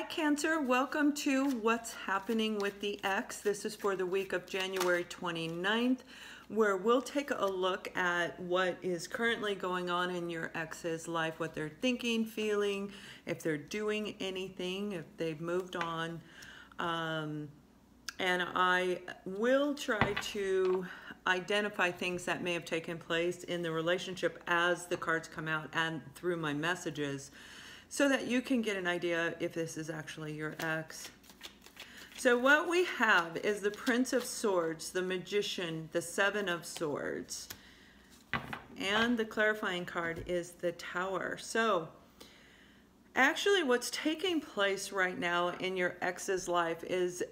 Cancer, welcome to What's Happening with the Ex. This is for the week of January 29th, where we'll take a look at what is currently going on in your ex's life, what they're thinking, feeling, if they're doing anything, if they've moved on. And I will try to identify things that may have taken place in the relationship as the cards come out and through my messages, so that you can get an idea if this is actually your ex. So what we have is the Prince of Swords, the Magician, the Seven of Swords, and the clarifying card is the Tower. So actually what's taking place right now in your ex's life is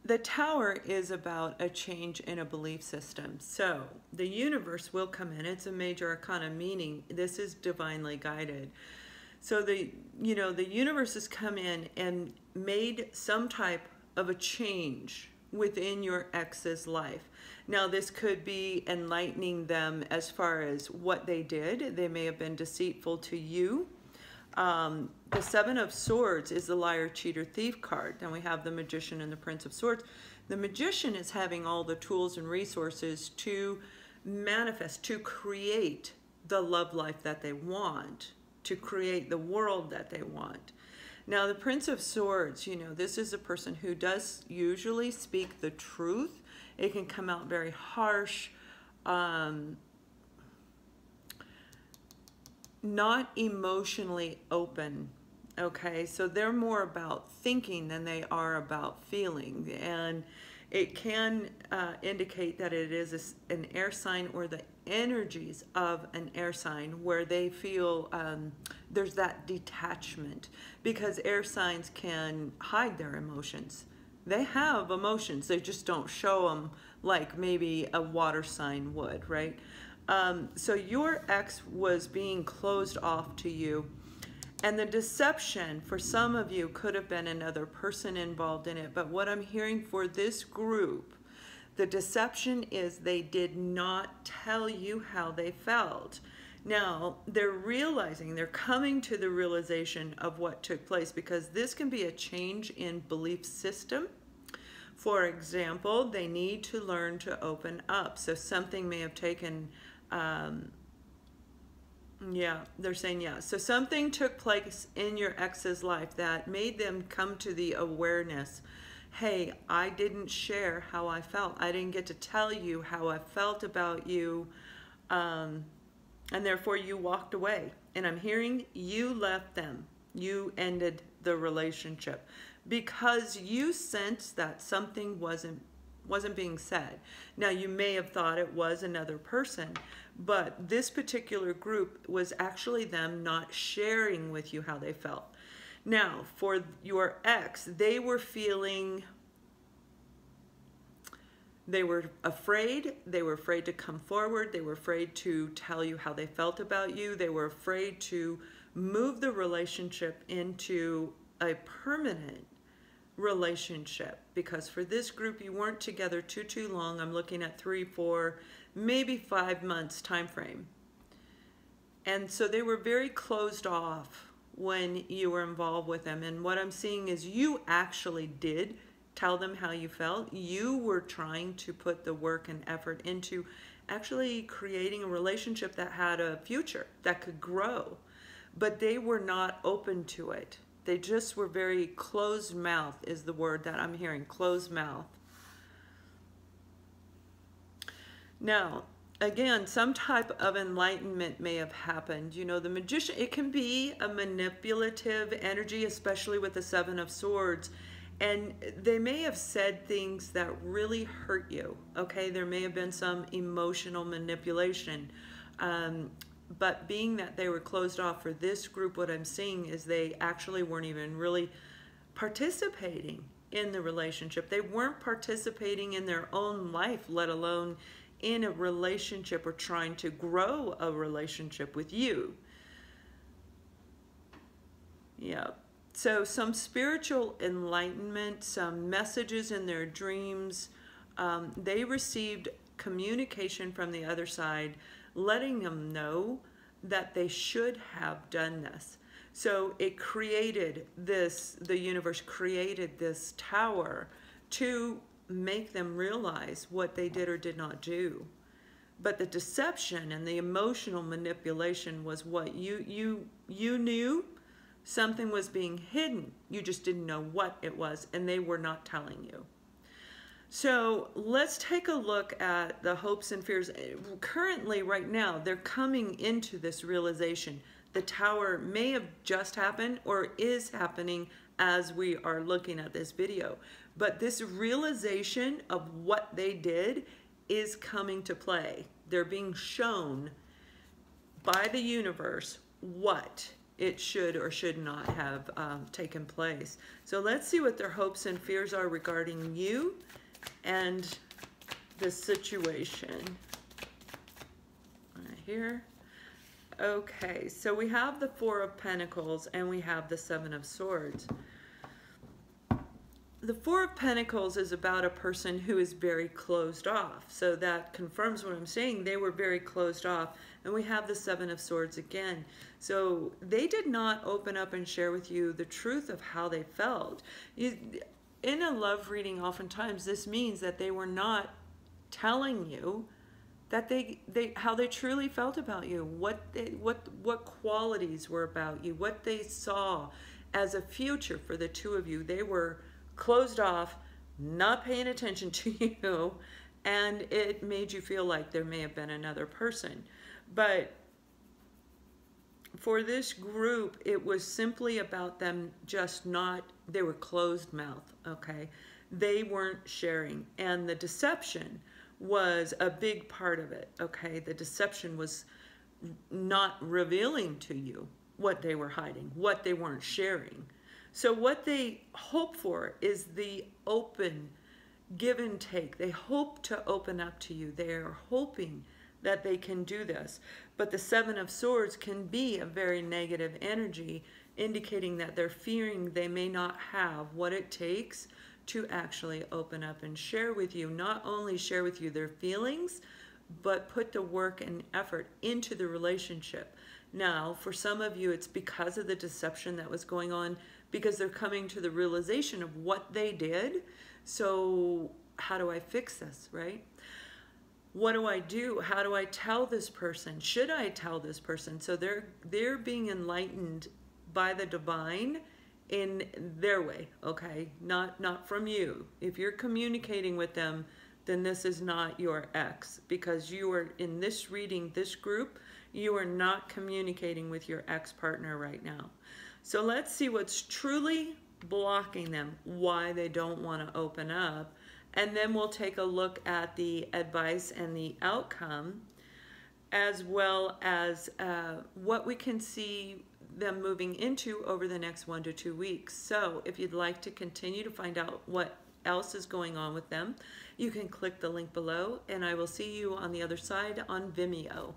the Tower is about a change in a belief system. So the universe will come in. It's a major arcana, meaning this is divinely guided. So the universe has come in and made some type of a change within your ex's life. Now this could be enlightening them as far as what they did. They may have been deceitful to you. The Seven of Swords is the liar, cheater, thief card. Then we have the Magician and the Prince of Swords. The Magician is having all the tools and resources to manifest, to create the love life that they want, to create the world that they want. Now the Prince of Swords, this is a person who does usually speak the truth. It can come out very harsh, not emotionally open. Okay, so they're more about thinking than they are about feeling, and it can indicate that it is an air sign or the energies of an air sign where they feel there's that detachment, because air signs can hide their emotions. They have emotions, they just don't show them like maybe a water sign would, right? So your ex was being closed off to you, and the deception for some of you could have been another person involved in it. But what I'm hearing for this group, the deception is they did not tell you how they felt. Now they're realizing, they're coming to the realization of what took place, because this can be a change in belief system. For example, they need to learn to open up. So something may have taken they're saying so something took place in your ex's life that made them come to the awareness, hey, I didn't share how I felt. I didn't get to tell you how I felt about you, and therefore you walked away. And I'm hearing you left them. You ended the relationship because you sensed that something wasn't being said. Now you may have thought it was another person, but this particular group was actually them not sharing with you how they felt. Now for your ex, they were feeling, they were afraid to come forward, they were afraid to tell you how they felt about you, they were afraid to move the relationship into a permanent relationship, because for this group you weren't together too long. I'm looking at 3, 4, maybe 5 months time frame, and so they were very closed off when you were involved with them. And what I'm seeing is you actually did tell them how you felt. You were trying to put the work and effort into actually creating a relationship that had a future, that could grow, but they were not open to it. They just were very closed mouth is the word that I'm hearing, closed mouth. Now, again, some type of enlightenment may have happened. The Magician, it can be a manipulative energy, especially with the Seven of Swords. And they may have said things that really hurt you, okay? There may have been some emotional manipulation. But being that they were closed off for this group, what I'm seeing is they actually weren't even really participating in the relationship. They weren't participating in their own life, let alone in a relationship or trying to grow a relationship with you. Yeah. So some spiritual enlightenment, some messages in their dreams. They received communication from the other side letting them know that they should have done this. So it created this, the universe created this tower to make them realize what they did or did not do. But the deception and the emotional manipulation was what you knew something was being hidden. You just didn't know what it was, and they were not telling you. So let's take a look at the hopes and fears. Currently, right now, they're coming into this realization. The tower may have just happened or is happening as we are looking at this video. But this realization of what they did is coming to play. They're being shown by the universe what it should or should not have taken place. So let's see what their hopes and fears are regarding you and the situation. Right here. Okay, so we have the Four of Pentacles and we have the Seven of Swords. The Four of Pentacles is about a person who is very closed off. So that confirms what I'm saying. They were very closed off. And we have the Seven of Swords again. So they did not open up and share with you the truth of how they felt. In a love reading, oftentimes this means that they were not telling you that how they truly felt about you, what qualities were about you, what they saw as a future for the two of you. They were closed off, not paying attention to you, and it made you feel like there may have been another person. But for this group, it was simply about them just not, they were closed mouth, okay? They weren't sharing, and the deception was a big part of it, okay? The deception was not revealing to you what they were hiding, what they weren't sharing. So what they hope for is the open give and take. They hope to open up to you. They are hoping that they can do this. But the Seven of Swords can be a very negative energy, indicating that they're fearing they may not have what it takes to actually open up and share with you. Not only share with you their feelings, but put the work and effort into the relationship. Now, for some of you, it's because of the deception that was going on, because they're coming to the realization of what they did. So how do I fix this, right? What do I do? How do I tell this person? Should I tell this person? So they're being enlightened by the divine in their way, okay? Not from you. If you're communicating with them, then this is not your ex, because you are in this reading, this group, you are not communicating with your ex-partner right now. So let's see what's truly blocking them, why they don't want to open up, and then we'll take a look at the advice and the outcome, as well as what we can see them moving into over the next 1 to 2 weeks. So if you'd like to continue to find out what else is going on with them, you can click the link below, and I will see you on the other side on Vimeo.